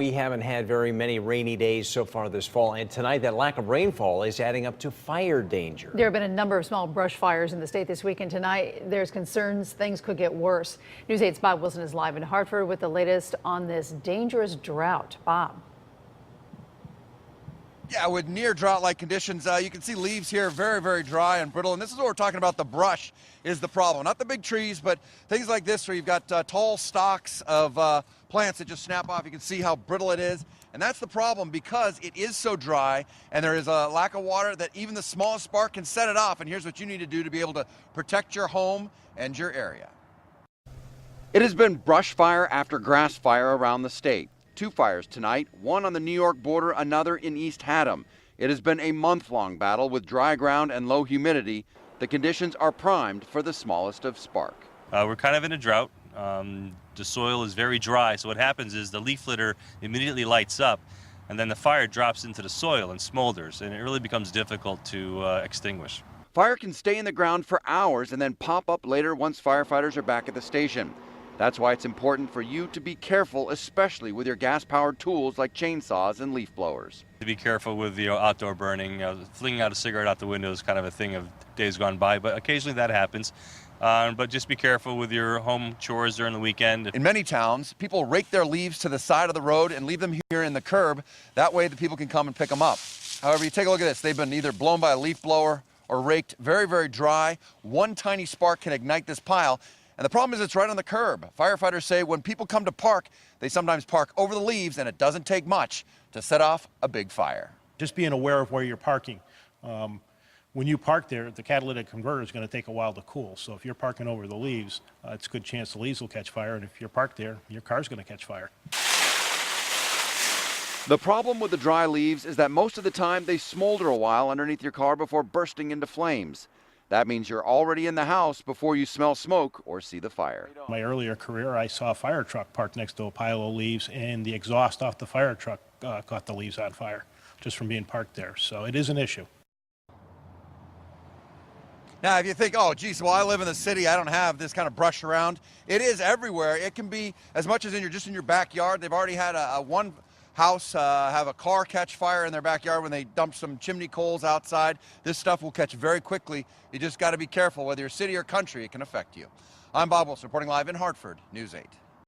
We haven't had very many rainy days so far this fall, and tonight that lack of rainfall is adding up to fire danger. There have been a number of small brush fires in the state this week, and tonight there's concerns things could get worse. News 8's Bob Wilson is live in Hartford with the latest on this dangerous drought. Bob. Yeah, with near drought-like conditions, you can see leaves here very, very dry and brittle. And this is what we're talking about. The brush is the problem. Not the big trees, but things like this where you've got tall stalks of plants that just snap off. You can see how brittle it is. And that's the problem because it is so dry and there is a lack of water that even the smallest spark can set it off. And here's what you need to do to be able to protect your home and your area. It has been brush fire after grass fire around the state. 2 fires tonight, one on the New York border, another in East Haddam. It has been a month-long battle with dry ground and low humidity. The conditions are primed for the smallest of spark. We're kind of in a drought. The soil is very dry, so what happens is the leaf litter immediately lights up, and then the fire drops into the soil and smolders, and it really becomes difficult to extinguish. Fire can stay in the ground for hours and then pop up later once firefighters are back at the station. That's why it's important for you to be careful, especially with your gas-powered tools like chainsaws and leaf blowers. To be careful with outdoor burning. Flinging out a cigarette out the window is kind of a thing of days gone by, but occasionally that happens. But just be careful with your home chores during the weekend. In many towns, people rake their leaves to the side of the road and leave them here in the curb. That way the people can come and pick them up. However, you take a look at this. They've been either blown by a leaf blower or raked very, very dry. One tiny spark can ignite this pile. And the problem is it's right on the curb. Firefighters say when people come to park, they sometimes park over the leaves, and it doesn't take much to set off a big fire. Just being aware of where you're parking. When you park there, the catalytic converter is going to take a while to cool. So if you're parking over the leaves, it's a good chance the leaves will catch fire. And if you're parked there, your car's going to catch fire. The problem with the dry leaves is that most of the time they smolder a while underneath your car before bursting into flames. That means you're already in the house before you smell smoke or see the fire. In my earlier career, I saw a fire truck parked next to a pile of leaves, and the exhaust off the fire truck caught the leaves on fire just from being parked there. So it is an issue. Now, if you think, oh, geez, well, I live in the city, I don't have this kind of brush around. It is everywhere. It can be as much as just in your backyard. They've already had one house have a car catch fire in their backyard when they dump some chimney coals outside. This stuff will catch very quickly. You just got to be careful. Whether you're city or country, it can affect you. I'm Bob Wilson reporting live in Hartford, News 8.